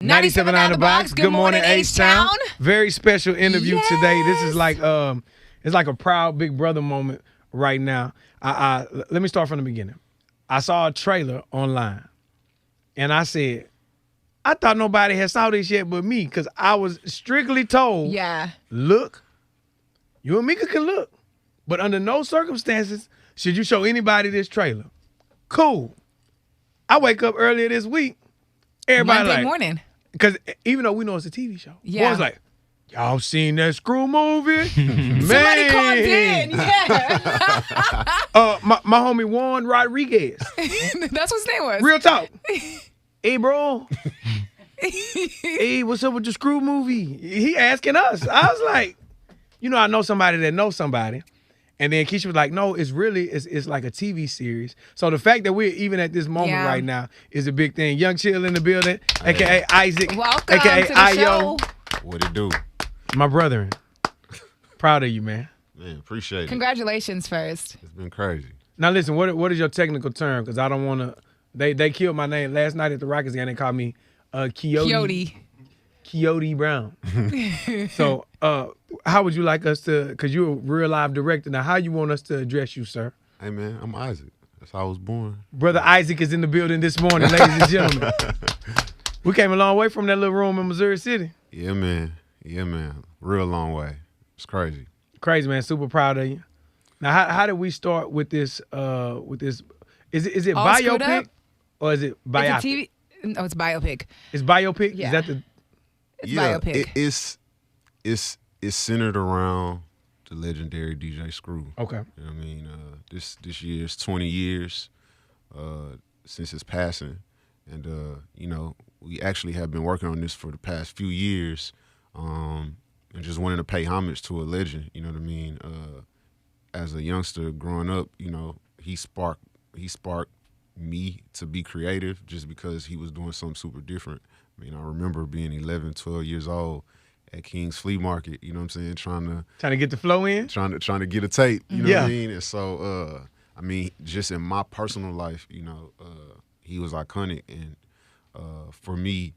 97 on the box. Good morning, H-Town. Very special interview today. This is like it's like a proud big brother moment right now. Let me start from the beginning. I saw a trailer online, and I said, I thought nobody had saw this yet but me, because I was strictly told, look, you and Mika can look, but under no circumstances should you show anybody this trailer. Cool. I wake up earlier this week, everybody Monday morning. Because even though we know it's a TV show, boys like, y'all seen that Screw movie? Man. Somebody called in, my homie Juan Rodriguez. That's what his name was. Real talk. Hey, bro. Hey, what's up with the Screw movie? He asking us. I was like, I know somebody that knows somebody. And then Keisha was like, no, it's like a TV series. So the fact that we're even at this moment right now is a big thing. Young Chill in the building, a.k.a. Isaac, welcome a.k.a. to the Ayo. show. What it do? My brethren. Proud of you, man. Man, appreciate it. Congratulations first. It's been crazy. Now listen, what is your technical term? Because I don't want to. They killed my name last night at the Rockets game. They called me Coyote Brown. So how would you like us to, because you're a real live director, now how you want us to address you, sir? Hey, man, I'm Isaac. That's how I was born. Brother Isaac is in the building this morning, ladies and gentlemen. We came a long way from that little room in Missouri City. Yeah, man. Real long way. It's crazy. Crazy, man. Super proud of you. Now, how did we start with this? Is it All screwed biopic up? or is it biopic? It's a TV. No, it's biopic. It's biopic? Yeah. Is that the... It's biopic. It's centered around the legendary DJ Screw. Okay. You know what I mean? This year's 20 years since his passing. And, we actually have been working on this for the past few years and just wanted to pay homage to a legend, you know what I mean? As a youngster growing up, he sparked me to be creative just because he was doing something super different. I mean, I remember being 11, 12 years old at King's Flea Market, you know what I'm saying, trying to get the flow in? Trying to get a tape, you know what I mean? And so, just in my personal life, he was iconic. And for me,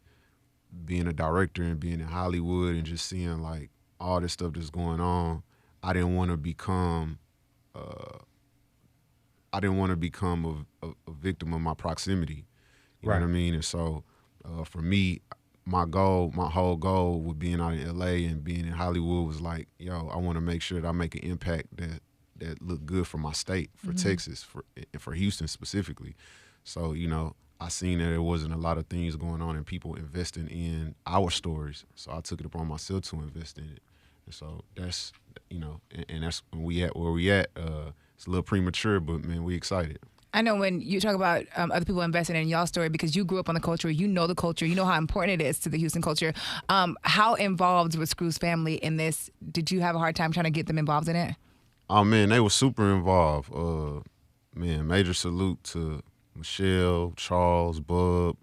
being a director and being in Hollywood and just seeing, like, all this stuff that's going on, I didn't want to become a victim of my proximity. You know what I mean? And so for me, my whole goal with being out in LA and being in Hollywood was like, I want to make sure that I make an impact that look good for my state, for Texas, for Houston specifically. So, I seen that there wasn't a lot of things going on and people investing in our stories. So I took it upon myself to invest in it. And so that's, and that's when we at where we at. It's a little premature, but man, we excited. I know when you talk about other people investing in y'all story, because you grew up on the culture, you know the culture, you know how important it is to the Houston culture. How involved was Screw's family in this? Did you have a hard time trying to get them involved in it? Oh, man, they were super involved. Major salute to Michelle, Charles, Bub.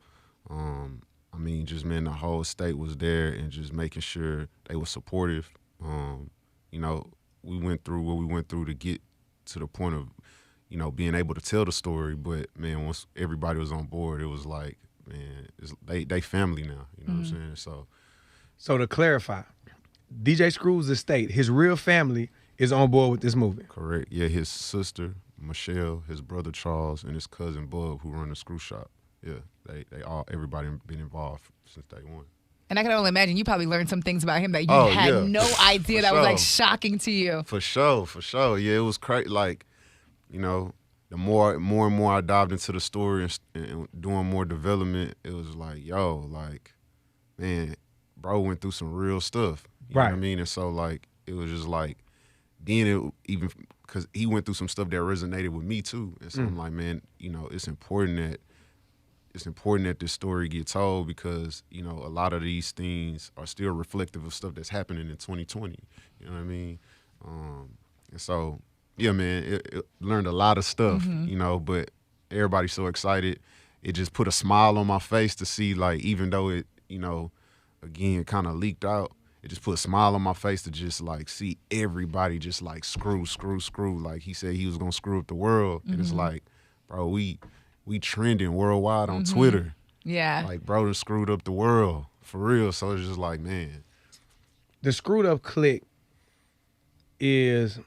The whole state was there and just making sure they were supportive. We went through what we went through to get to the point of, being able to tell the story. But, man, once everybody was on board, it was like, man, they family now. You know what I'm saying? So to clarify, DJ Screw's estate, his real family is on board with this movie. Correct. Yeah, his sister, Michelle, his brother, Charles, and his cousin, Bub, who run the screw shop. Yeah, everybody been involved since day one. And I can only imagine you probably learned some things about him that you had no idea that was like shocking to you. For sure. Yeah, it was crazy. Like, the more and more I dived into the story and doing more development, it was like, man, bro went through some real stuff. You know what I mean? And so, like, it was just like, then even because he went through some stuff that resonated with me too. And so I'm like, man, it's important that this story get told because, a lot of these things are still reflective of stuff that's happening in 2020. You know what I mean? And so, yeah, man, it learned a lot of stuff, but everybody's so excited. It just put a smile on my face to see, like, even though it, again, kind of leaked out, it just put a smile on my face to just, like, see everybody just, like, screw. Like, he said he was going to screw up the world. And it's like, bro, we trending worldwide on Twitter. Yeah. Like, bro, done screwed up the world For real. So it's just like, man. The Screwed Up Clique is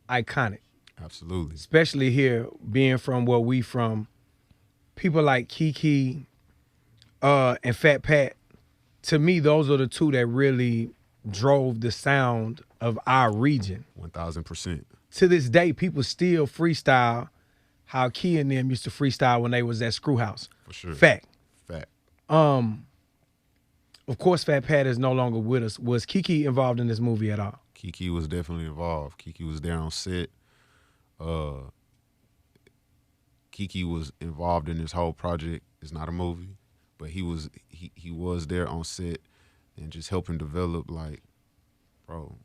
iconic. Absolutely. Especially here, being from where we from. People like Kiki and Fat Pat, to me, those are the two that really drove the sound of our region. 1,000%. To this day, people still freestyle how Key and them used to freestyle when they was at Screwhouse. For sure. Fact. Fact. Of course, Fat Pat is no longer with us. Was Kiki involved in this movie at all? Kiki was definitely involved. Kiki was there on set. Kiki was involved in this whole project. It's not a movie, but he was there on set and just helping develop, like, bro,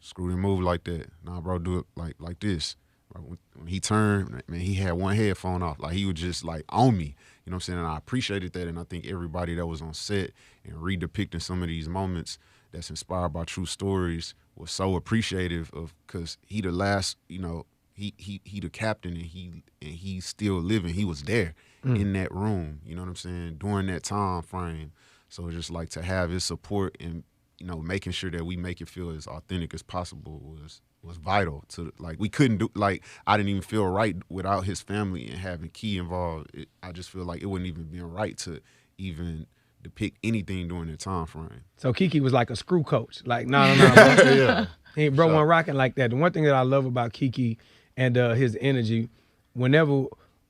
screw and move like that. Nah, bro, do it like this. Bro, when he turned, man, he had one headphone off. Like, he was just, like, on me. You know what I'm saying? And I appreciated that, and I think everybody that was on set and redepicting some of these moments that's inspired by true stories was so appreciative of, because he the last, you know, he the captain, and he's still living. He was there in that room, you know what I'm saying, during that time frame. So it's just like to have his support and, you know, making sure that we make it feel as authentic as possible was vital to, like, we couldn't do, like, I didn't even feel right without his family and having Key involved. I just feel like it wouldn't even be right to even depict anything during that time frame. So Kiki was like a screw coach. Like, no, bro. Yeah. Bro wasn't rocking like that. The one thing that I love about Kiki and his energy, whenever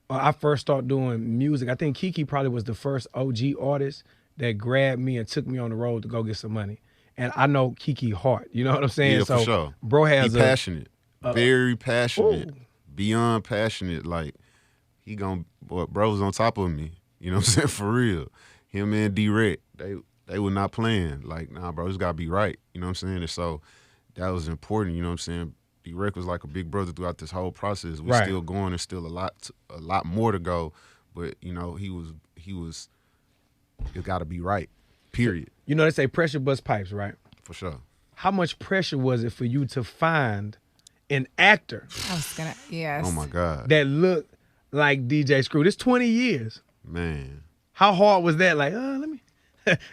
I first started doing music, I think Kiki probably was the first OG artist that grabbed me and took me on the road to go get some money. And I know Kiki heart, you know what I'm saying? Yeah, so for sure. Bro has passionate, very passionate, beyond passionate. Like, bro's on top of me. You know what I'm saying? For real. Him and D-Rec, they were not playing. Like, nah, bro, it's got to be right. You know what I'm saying? And so that was important, you know what I'm saying? D-Rec was like a big brother throughout this whole process. We're still going. There's still a lot more to go. But, you know, it got to be right, period. You know, they say pressure bust pipes, right? For sure. How much pressure was it for you to find an actor yes. Oh, my God. that looked like DJ Screw? This 20 years. Man. How hard was that? Like, let me.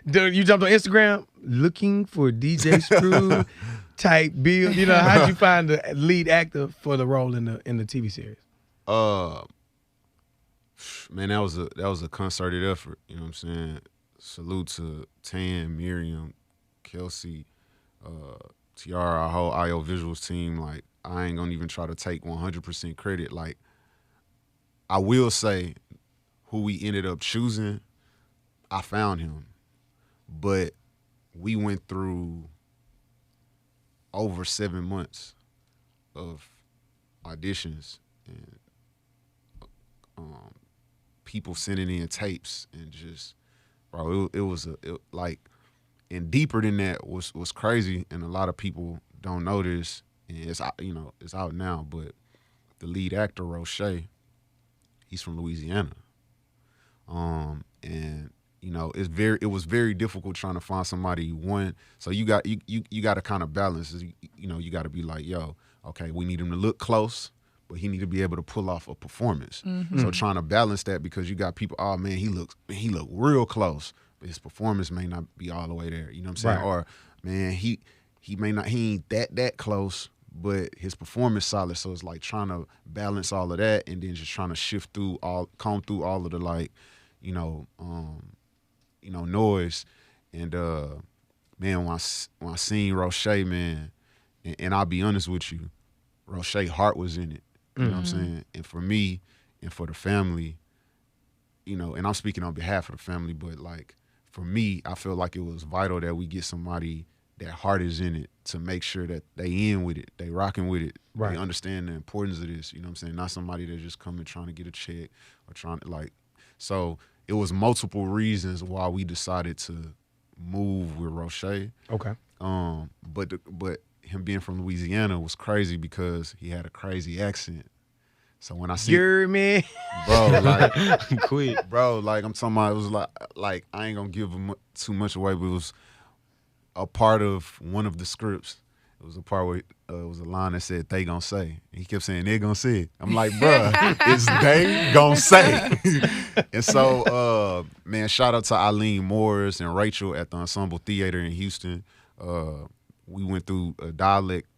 You jumped on Instagram looking for DJ Screw type bill. You know, how'd you find the lead actor for the role in the TV series? Man, that was a concerted effort. You know what I'm saying? Salute to Tan, Miriam, Kelsey, Tiara, our whole IO Visuals team. Like, I ain't gonna even try to take 100% credit. Like, I will say who we ended up choosing, I found him. But we went through over 7 months of auditions and people sending in tapes and just, bro, it was and deeper than that was crazy, and a lot of people don't know this, and it's out now, but the lead actor, Roche, he's from Louisiana. And you know, it was very difficult trying to find somebody. So you got to kind of balance. You know, you got to be like, yo, okay, we need him to look close, but he need to be able to pull off a performance. Mm-hmm. So trying to balance that, because you got people, oh man, he looked real close, but his performance may not be all the way there. You know what I'm saying? Right. Or man, he ain't that close, but his performance solid. So it's like trying to balance all of that, and then just trying to comb through all of the, like, noise. And man, when I seen Roche, man, and I'll be honest with you, Roche's heart was in it. You know what I'm saying? And for me and for the family, you know, and I'm speaking on behalf of the family, but like for me, I feel like it was vital that we get somebody that heart is in it to make sure that they in with it, they rocking with it, right. They understand the importance of this. You know what I'm saying? Not somebody that's just coming trying to get a check or trying to, like. So it was multiple reasons why we decided to move with Roche. Okay. But him being from Louisiana was crazy because he had a crazy accent. So when I see, man, bro, like, quit, bro, like I'm talking about, it was like I ain't gonna give him too much away, but it was a part of one of the scripts. It was a part where it was a line that said, "They gonna say." And he kept saying, "They gonna say." I'm like, bro, it's they gonna say. And so, man, shout out to Eileen Morris and Rachel at the Ensemble Theater in Houston. We went through a dialect.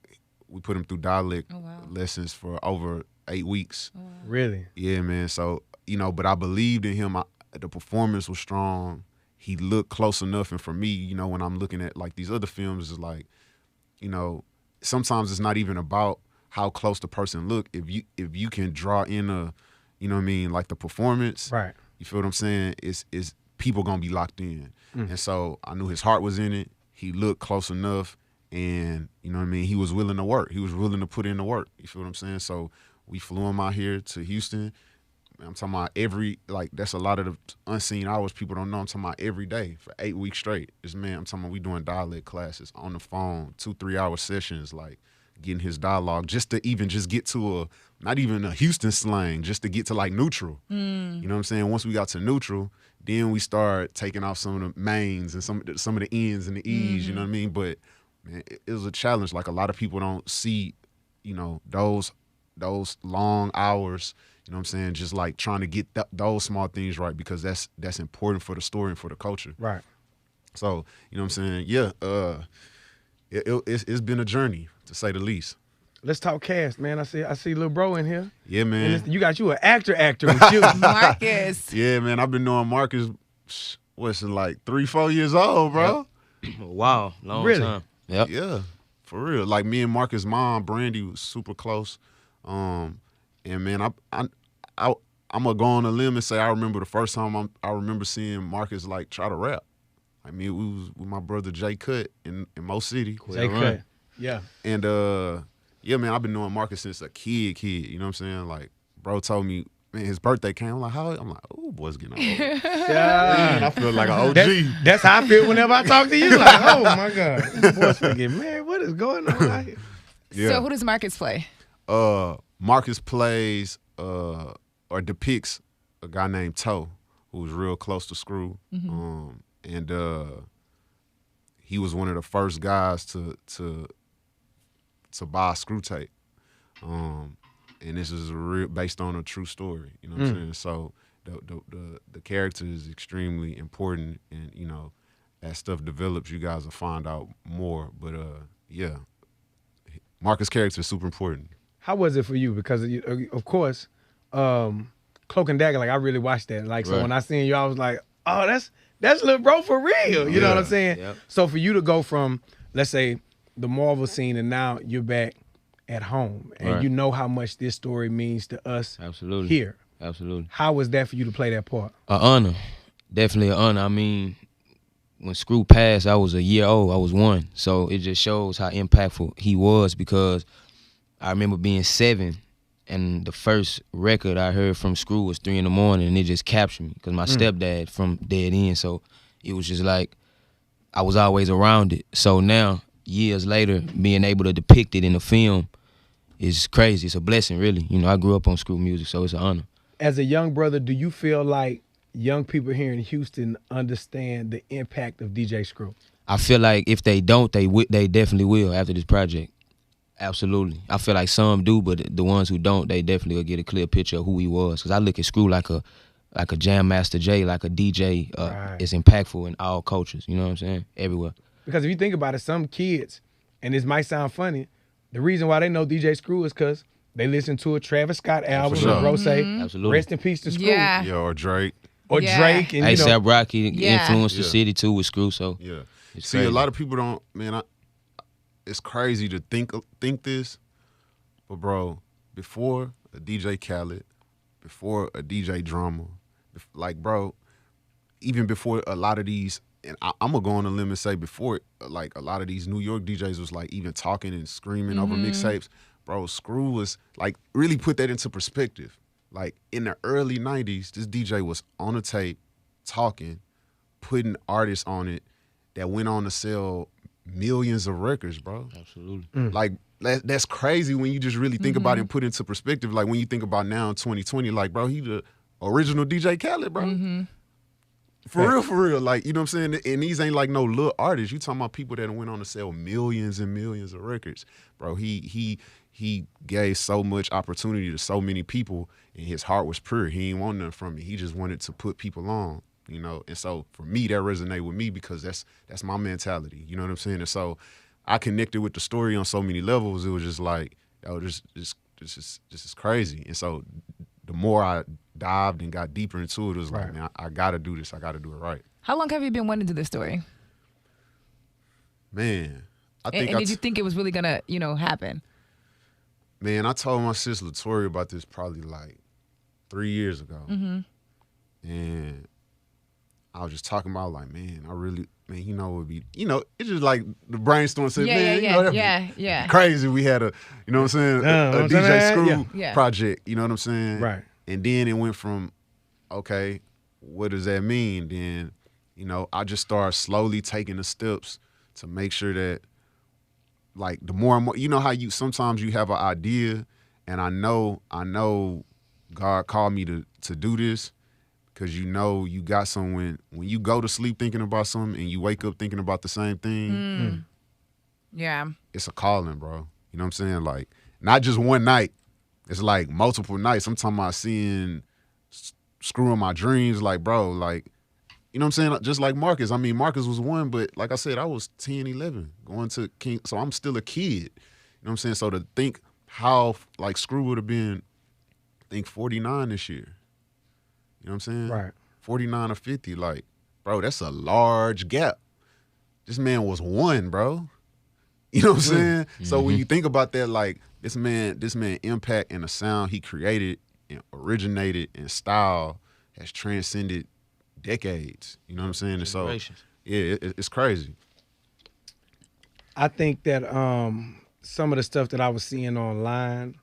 We put them through dialect lessons for over 8 weeks. Oh, wow. Really? Yeah, man. So, but I believed in him. The performance was strong. He looked close enough. And for me, when I'm looking at like these other films, it's like, sometimes it's not even about how close the person look. If you can draw in a, like the performance, right? You feel what I'm saying? Is people gonna be locked in? And so I knew his heart was in it. He looked close enough, and he was willing to work. He was willing to put in the work. You feel what I'm saying? So we flew him out here to Houston. I'm talking about that's a lot of the unseen hours people don't know. I'm talking about every day for 8 weeks straight. I'm talking about we doing dialect classes on the phone, 2-3 hour sessions, like getting his dialogue just to even just get to not even a Houston slang, just to get to like neutral. You know what I'm saying? Once we got to neutral, then we start taking off some of the mains and some of the ends and the E's, you know what I mean? But man, it was a challenge. Like a lot of people don't see, those long hours, you know what I'm saying? Just like trying to get those small things right, because that's important for the story and for the culture. Right. So, you know what I'm saying? Yeah, it's been a journey, to say the least. Let's talk cast, man. I see little bro in here. Yeah, man. And you got an actor with you. Marcus. Yeah, man. I've been knowing Marcus, what's it, like 3-4 years old, bro? Yep. Wow, long really? time. Yep. Yeah, for real. Like me and Marcus' mom, Brandy, was super close. And man, I'm gonna go on a limb and say I remember the first time I remember seeing Marcus like try to rap. I mean, we was with my brother Jay Cut in Mo City. Jay Cut, yeah. And yeah, man, I've been knowing Marcus since a kid. You know what I'm saying? Like, bro told me, man, his birthday came. I'm like, how? I'm like, oh, boy's getting old. Yeah. Man, I feel like an OG. That's how I feel whenever I talk to you. Like, oh my God, this boy's gonna get married. What is going on out here? Yeah. So who does Marcus play? Marcus plays or depicts a guy named Toe, who's real close to Screw. And he was one of the first guys to buy a Screw tape. And this is based on a true story. You know what I'm saying? So the character is extremely important, and as stuff develops, you guys will find out more. But yeah, Marcus' character is super important. How was it for you? Because of course, Cloak and Dagger. Like I really watched that. Like so when I seen you, I was like, oh, that's little bro for real. You know what I'm saying? Yep. So for you to go from, let's say, the Marvel scene, and now you're back at home, and you know how much this story means to us here. Absolutely. How was that for you to play that part? An honor. Definitely an honor. I mean, when Screw passed, I was a year old. I was 1. So it just shows how impactful he was, because I remember being 7, and the first record I heard from Screw was 3 in the morning, and it just captured me, because my stepdad from Dead End. So it was just like I was always around it. So now, years later, being able to depict it in a film is crazy. It's a blessing, really. I grew up on Screw music, so it's an honor. As a young brother, do you feel like young people here in Houston understand the impact of DJ Screw? I feel like if they don't, they definitely will after this project. Absolutely. I feel like some do, but the ones who don't, they definitely will get a clear picture of who he was. Because I look at Screw like a Jam Master Jay, like a DJ. It's impactful in all cultures. You know what I'm saying? Everywhere. Because if you think about it, some kids, and this might sound funny, the reason why they know DJ Screw is because they listen to a Travis Scott album, or Rose. Absolutely. Rest in peace to Screw. Yeah. Or Drake. Or Drake. And, A$AP Rocky influenced the city too with Screw. So yeah. It's See, crazy. a lot of people don't, man, it's crazy to think this, but bro, before a DJ Khaled, before a DJ Drama, like bro, even before a lot of these, and I'm gonna go on a limb and say before, like a lot of these New York DJs was like even talking and screaming over mixtapes, bro, Screw was like, really put that into perspective. Like in the early 90s, this DJ was on a tape, talking, putting artists on it that went on to sell millions of records, bro. Absolutely. Like that's crazy when you just really think about it and put it into perspective. Like when you think about now in 2020, like bro, he the original DJ Khaled, bro. For real. Like, you know what I'm saying? And these ain't like no little artists. You talking about people that went on to sell millions and millions of records. Bro, he gave so much opportunity to so many people, and his heart was pure. He ain't want nothing from me. He just wanted to put people on, you know? And so for me, that resonated with me because that's my mentality. You know what I'm saying? And so I connected with the story on so many levels. It was just like, yo, this is crazy. And so the more I dived and got deeper into it, it was like, man, I gotta do this. I gotta do it right. How long have you been wanting to do this story? Man, I think. And did you think it was really gonna, happen? Man, I told my sis Latoria about this probably like 3 years ago, and I was just talking about like, man, it would be, it's just like the brainstorm said, yeah. Crazy. We had a DJ Screw project. You know what I'm saying? Right. And then it went from, okay, what does that mean? Then, I just started slowly taking the steps to make sure that, like, the more and more, you know how sometimes you have an idea, and I know God called me to do this, because you got some, when you go to sleep thinking about something and you wake up thinking about the same thing. Yeah. It's a calling, bro. You know what I'm saying? Like, not just one night. It's like multiple nights. I'm talking about seeing Screw in my dreams, like, bro, like, you know what I'm saying? Just like Marcus. I mean, Marcus was one, but like I said, I was 10, 11 going to King. So I'm still a kid. You know what I'm saying? So to think how, like, Screw would have been, I think 49 this year. You know what I'm saying? Right. 49 or 50, like, bro, that's a large gap. This man was one, bro. You know what I'm saying? So when you think about that, like, this man impact and the sound he created and originated and style has transcended decades. You know what I'm saying? And so, yeah, it's crazy. I think that some of the stuff that I was seeing online,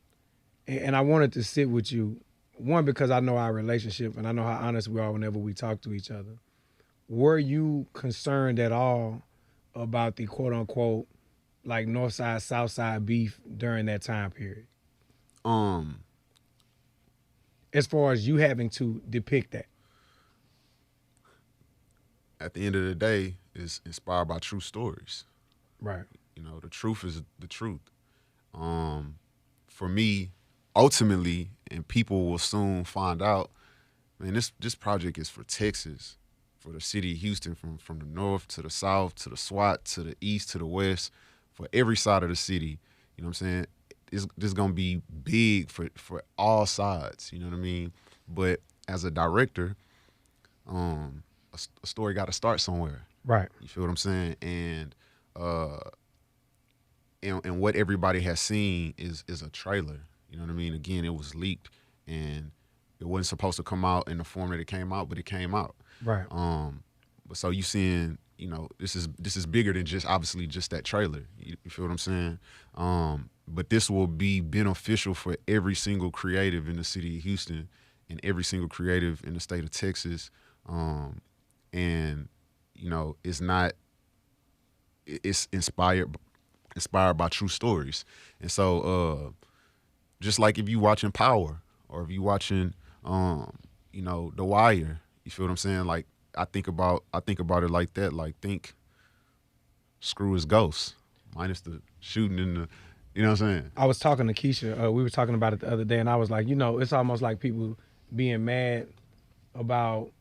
and I wanted to sit with you, one, because I know our relationship and I know how honest we are whenever we talk to each other. Were you concerned at all about the quote unquote, like, North Side, South Side beef during that time period? As far as you having to depict that. At the end of the day, it's inspired by true stories. Right. The truth is the truth. For me, ultimately, and people will soon find out, man, this project is for Texas, for the city of Houston, from the north to the south, to the SWAT, to the east, to the west, for every side of the city. You know what I'm saying? This is going to be big for all sides, you know what I mean? But as a director, a story got to start somewhere. Right. You feel what I'm saying? And what everybody has seen is a trailer. You know what I mean? Again, it was leaked, and it wasn't supposed to come out in the form that it came out, but it came out. Right. But so you seeing, this is bigger than just obviously just that trailer. You feel what I'm saying? But this will be beneficial for every single creative in the city of Houston and every single creative in the state of Texas. And it's inspired by true stories. And so just like if you watching Power, or if you watching The Wire, you feel what I'm saying? Like, I think about it like that. Like, think Screw is Ghost, minus the shooting in the, you know what I'm saying? I was talking to Keisha, we were talking about it the other day, and I was like, it's almost like people being mad about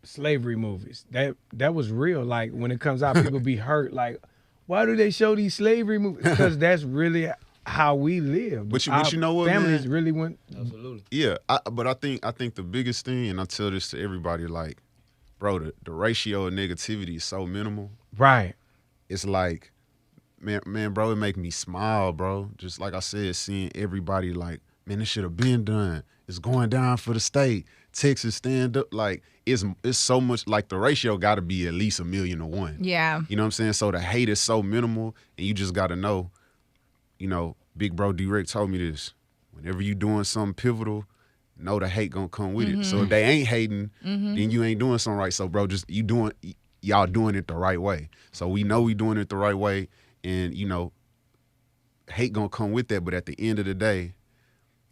slavery movies. That was real. Like, when it comes out, people be hurt. Like, why do they show these slavery movies? Because that's really how we live. But you know what, families man? really went. Absolutely. Yeah, but I think the biggest thing, and I tell this to everybody, like, bro, the ratio of negativity is so minimal. Right. It's like, man, bro, it make me smile, bro. Just like I said, seeing everybody like, man, this should have been done. It's going down for the state. Texas, stand up. Like, it's so much, like, the ratio got to be at least 1,000,000 to 1. Yeah. You know what I'm saying? So the hate is so minimal, and you just got to know, Big Bro D-Rick told me this. Whenever you doing something pivotal, know the hate gonna come with it. So if they ain't hating, then you ain't doing something right. So, bro, just y'all doing it the right way. So we know we doing it the right way, and, hate gonna come with that. But at the end of the day,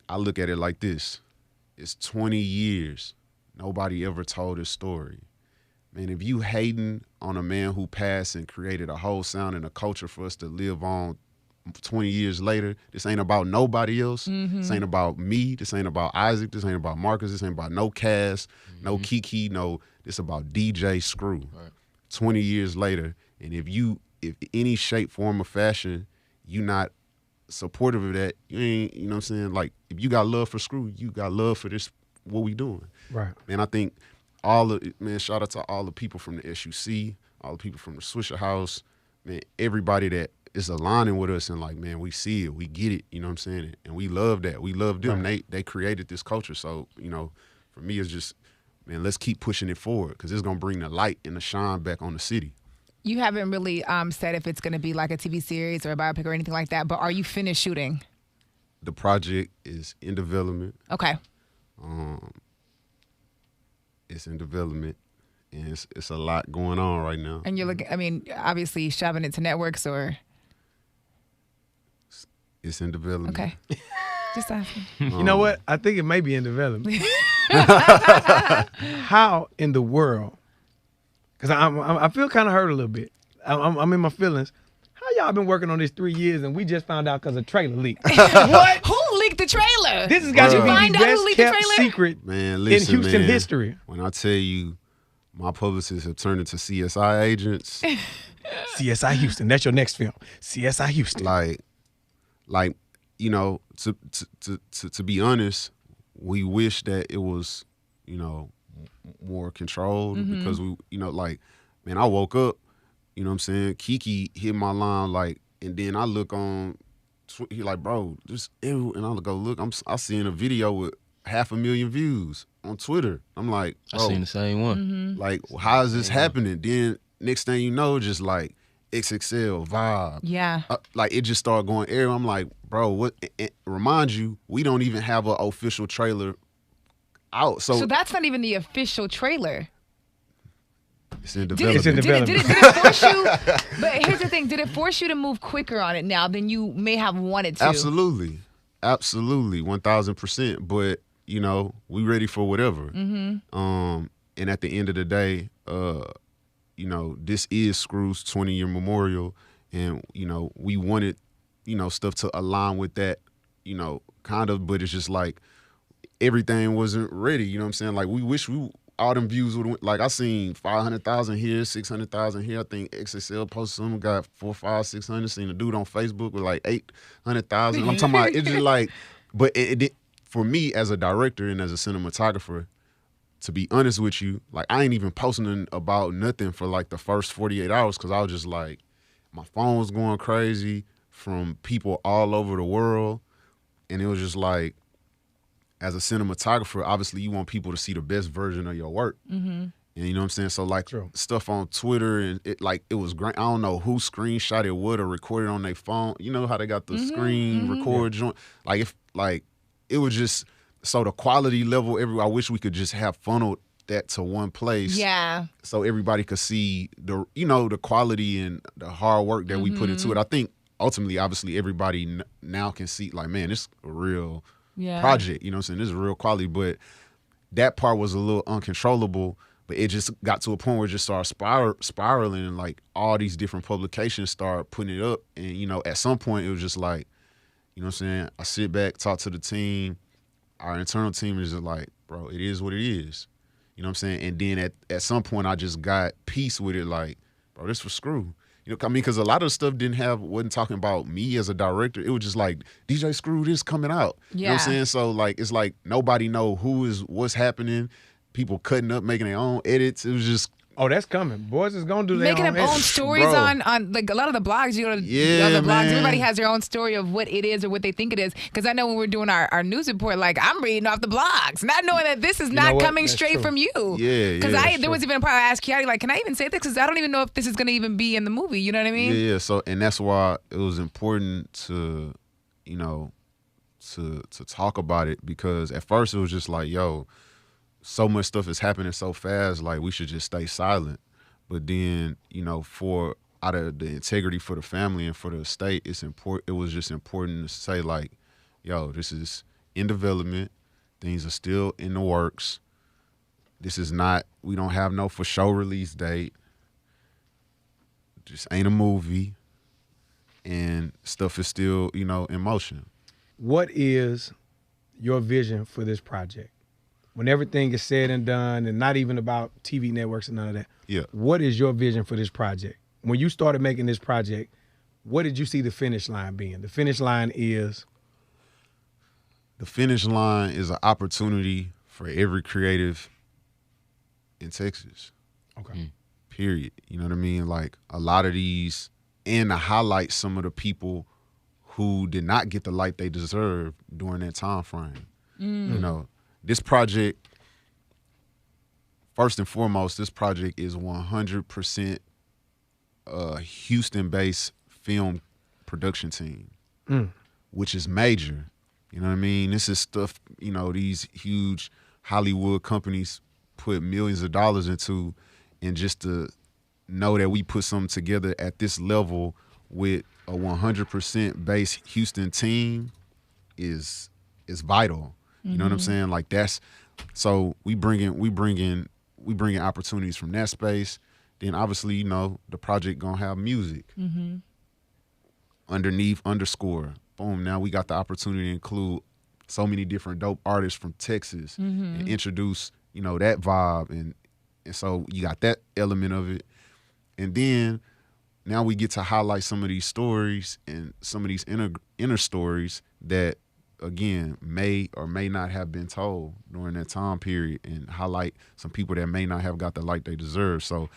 I look at it like this. It's 20 years nobody ever told his story. Man, if you hating on a man who passed and created a whole sound and a culture for us to live on 20 years later, this ain't about nobody else. This ain't about me. This ain't about Isaac. This ain't about Marcus. This ain't about no Cass, no Kiki, no. This about DJ Screw. Right. 20 years later, and if any shape, form, or fashion, you not supportive of that, you ain't, you know what I'm saying? Like, if you got love for Screw, you got love for this, what we doing. Right. And I think shout out to all the people from the SUC, all the people from the Swisher House, man, everybody that is aligning with us and like, man, we see it, we get it, you know what I'm saying? And we love that. We love them. Right. They created this culture. So, you know, for me, it's just, man, let's keep pushing it forward because it's going to bring the light and the shine back on the city. You haven't really said if it's going to be like a TV series or a biopic or anything like that, but are you finished shooting? The project is in development. Okay. It's in development, and it's a lot going on right now. And you're looking, I mean, obviously shoving it to networks or? It's in development. Okay. Just asking. You know what? I think it may be in development. How in the world? Because I feel kind of hurt a little bit. I'm in my feelings. How y'all been working on this 3 years and we just found out because a trailer leaked? What? Who leaked the trailer? This has got to be find the out who best leaked the kept trailer? secret man, listen, in Houston man, history. When I tell you my publicists have turned into CSI agents. CSI Houston. That's your next film. CSI Houston. Like, you know, to be honest, we wish that it was, you know, more controlled because we, you know, like, man, I woke up, you know what I'm saying? Kiki hit my line, like, and then I look on, he like, bro, just, and I go look, I seen a video with 500,000 views on Twitter. I'm like, bro, I seen the same one. like, how is this happening? Then next thing you know, just like XXL vibe. Yeah. Like it just started going air. I'm like, bro, what? Remind you, we don't even have an official trailer out. So that's not even the official trailer. It's in development. Did it force you? But here's the thing: did it force you to move quicker on it now than you may have wanted to? Absolutely, 1000%. But you know, we ready for whatever. And at the end of the day, you know, this is Screw's 20-year memorial, and you know, we wanted, you know, stuff to align with that, you know, kind of. But it's just like everything wasn't ready. You know what I'm saying? Like we wish all them views would, like I seen 500,000 here, 600,000 here. I think XXL posted some, got 400, 500, 600. Seen a dude on Facebook with like 800,000. I'm talking about it's just like, but it for me as a director and as a cinematographer, to be honest with you, like I ain't even posting about nothing for like the first 48 hours because I was just like, my phone was going crazy from people all over the world, and it was just like, as a cinematographer, obviously you want people to see the best version of your work. And you know what I'm saying? So like stuff on Twitter and it was great. I don't know who screenshot it would or recorded on their phone. You know how they got the screen record joint? It was just, so the quality level, I wish we could just have funneled that to one place. Yeah. So everybody could see the, you know, the quality and the hard work that we put into it. I think ultimately, obviously everybody now can see like, man, it's a real project, you know what I'm saying? This is real quality, but that part was a little uncontrollable, but it just got to a point where it just started spiraling and like all these different publications started putting it up. And, you know, at some point it was just like, you know what I'm saying? I sit back, talk to the team, our internal team is just like, bro, it is what it is. You know what I'm saying? And then at some point I just got peace with it, like, bro, this was Screw. You know, I mean, because a lot of the stuff wasn't talking about me as a director. It was just like, DJ Screw, this coming out. Yeah. You know what I'm saying? So, like, it's like nobody know what's happening. People cutting up, making their own edits. It was just... Oh, that's coming. Boys is going to do their making own up own stories on like a lot of the blogs. You go to the blogs, man. Everybody has their own story of what it is or what they think it is. Because I know when we're doing our news report, like I'm reading off the blogs, not knowing that this is not coming straight from you. Yeah, because there was even a part I asked Kiara, like, can I even say this? Because I don't even know if this is going to even be in the movie. You know what I mean? Yeah. So, and that's why it was important to, you know, to talk about it, because at first it was just like, yo, so much stuff is happening so fast, like we should just stay silent. But then, you know, out of the integrity for the family and for the estate, it's important. It was just important to say, like, yo, this is in development. Things are still in the works. This is not, we don't have no for show release date. Just ain't a movie. And stuff is still, you know, in motion. What is your vision for this project? When everything is said and done, and not even about TV networks and none of that. Yeah. What is your vision for this project? When you started making this project, what did you see the finish line being? The finish line is? The finish line is an opportunity for every creative in Texas. Okay. Period. You know what I mean? Like a lot of these, and to highlight some of the people who did not get the light they deserved during that time frame. You know, this project, first and foremost, this project is 100% a Houston-based film production team, which is major. You know what I mean? This is stuff, you know, these huge Hollywood companies put millions of dollars into, and just to know that we put something together at this level with a 100% base Houston team is vital. You know what I'm saying? Like that's, so we bringing opportunities from that space. Then obviously, you know, the project gonna have music underneath underscore. Boom. Now we got the opportunity to include so many different dope artists from Texas and introduce, you know, that vibe, and so you got that element of it. And then now we get to highlight some of these stories and some of these inner stories that, again, may or may not have been told during that time period, and highlight some people that may not have got the light they deserve. So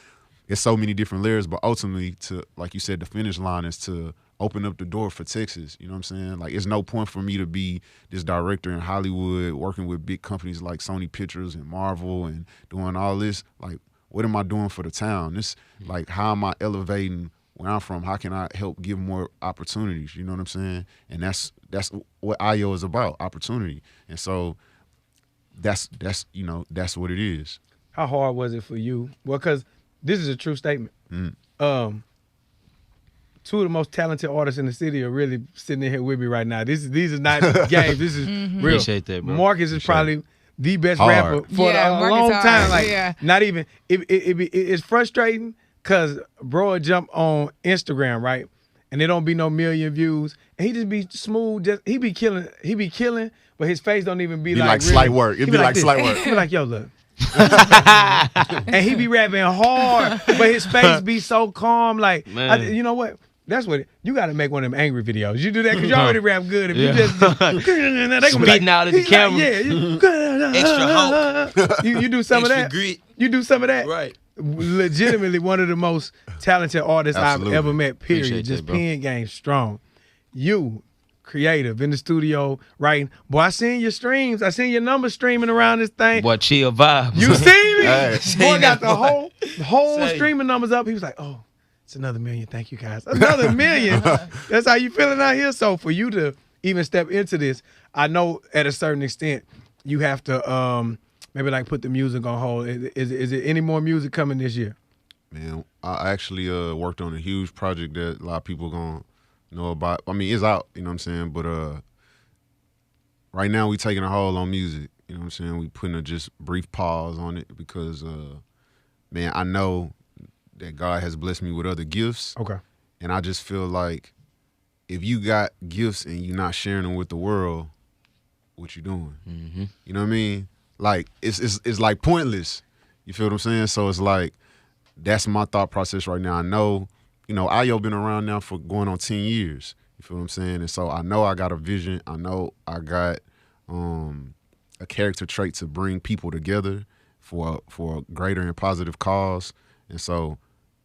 it's so many different layers, but ultimately, to, like you said, the finish line is to open up the door for Texas. You know what I'm saying? Like, it's no point for me to be this director in Hollywood working with big companies like Sony Pictures and Marvel and doing all this. Like, what am I doing for the town? This, like, how am I elevating where I'm from? How can I help give more opportunities? You know what I'm saying? And that's what IO is about, opportunity. And so that's you know, that's what it is. How hard was it for you? Well, because this is a true statement. Two of the most talented artists in the city are really sitting in here with me right now. These are not games. This is real. Appreciate that, bro. Marcus is probably the best Hard. rapper for a Marcus long hard. time. Like, Yeah. not even, it's frustrating because bro would jump on Instagram, right? And there don't be no million views. And he just be smooth. He be killing, but his face don't even be like really, slight work. It'd be like this. slight work. He be like, yo, look. And he be rapping hard, but his face be so calm. Like, you know what? That's what you got to make one of them angry videos. You do that because you already rap good. If you just they gonna be Spitting like, out at the he's camera. Like, yeah, Extra Hulk. You do some of Extra that. grit. You do some of that. Right. Legitimately one of the most talented artists Absolutely. I've ever met. Period. Appreciate Just that, bro. pen game strong. You creative in the studio writing. Boy, I seen your streams. I seen your numbers streaming around this thing. Boy, chill vibes. You see me? Hey. Boy got the whole Say. streaming numbers up. He was like, oh, it's another million. Thank you, guys. Another million. That's how you feeling out here. So for you to even step into this, I know at a certain extent you have to maybe like put the music on hold. Is it any more music coming this year? Man, I actually worked on a huge project that a lot of people gonna know about. I mean, it's out, you know what I'm saying? But right now we taking a hold on music, you know what I'm saying? We putting a just brief pause on it because, man, I know that God has blessed me with other gifts. Okay. And I just feel like if you got gifts and you're not sharing them with the world, what you doing? Mm-hmm. You know what I mean? Like, it's like pointless. You feel what I'm saying? So it's like, that's my thought process right now. I know, you know, Ayo been around now for going on 10 years. You feel what I'm saying? And so I know I got a vision. I know I got a character trait to bring people together for a greater and positive cause. And so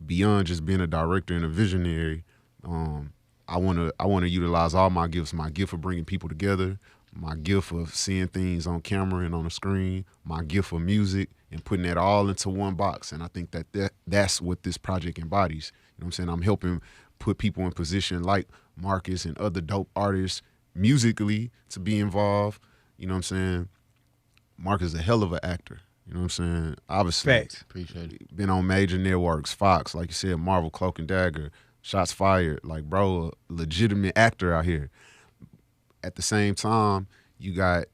beyond just being a director and a visionary, I wanna utilize all my gifts. My gift of bringing people together, my gift of seeing things on camera and on the screen, my gift of music, and putting that all into one box. And I think that's what this project embodies. You know what I'm saying? I'm helping put people in position like Marcus and other dope artists musically to be involved. You know what I'm saying? Marcus is a hell of an actor. You know what I'm saying? Obviously. Facts. Appreciate it. Been on major networks, Fox, like you said, Marvel, Cloak and Dagger, Shots Fired. Like, bro, a legitimate actor out here. At the same time, you got,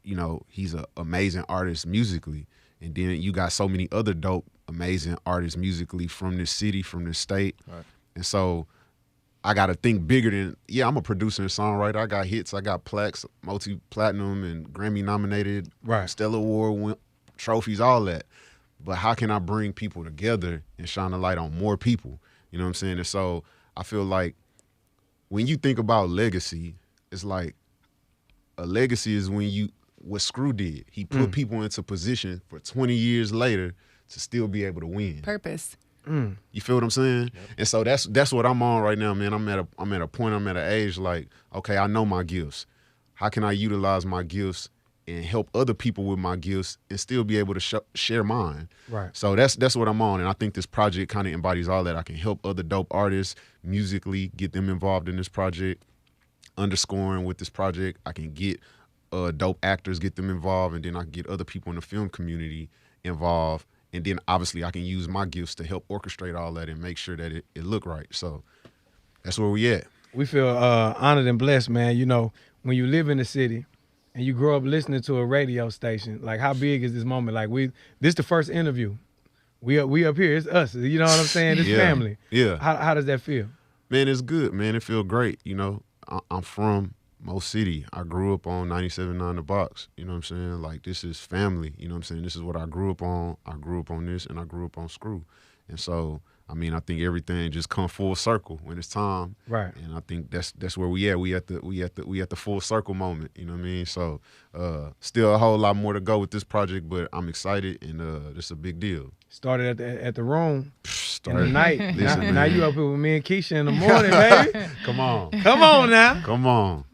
you know, he's an amazing artist musically. And then you got so many other dope, amazing artists musically from this city, from this state. Right. And so I got to think bigger than, I'm a producer and songwriter. I got hits, I got plaques, multi-platinum and Grammy nominated, Right. Stellar Award trophies, all that. But how can I bring people together and shine a light on more people? You know what I'm saying? And so I feel like when you think about legacy, it's like a legacy is what Screw did. He put people into position for 20 years later to still be able to win. Purpose. You feel what I'm saying? Yep. And so that's what I'm on right now, man. I'm at a point, I'm at an age like, okay, I know my gifts. How can I utilize my gifts and help other people with my gifts and still be able to share mine? Right. So that's what I'm on, and I think this project kind of embodies all that. I can help other dope artists musically, get them involved in this project, underscoring with this project. I can get dope actors, get them involved, and then I can get other people in the film community involved. And then obviously I can use my gifts to help orchestrate all that and make sure that it look right. So that's where we at. We feel honored and blessed, man. You know, when you live in the city and you grow up listening to a radio station, like how big is this moment? Like this the first interview. We up here, it's us. You know what I'm saying? This family. Yeah. How does that feel? Man, it's good, man. It feel great. You know, I'm from Mo City. I grew up on 97.9 The Box. You know what I'm saying? Like, this is family. You know what I'm saying? This is what I grew up on. I grew up on this, and I grew up on Screw. And so, I mean, I think everything just come full circle when it's time. Right. And I think that's where we at. We at the full circle moment. You know what I mean? So, still a whole lot more to go with this project, but I'm excited, and it's a big deal. Started at the room. Started in the night. Listen, now you up here with me and Keisha in the morning, baby. Come on. Come on now. Come on.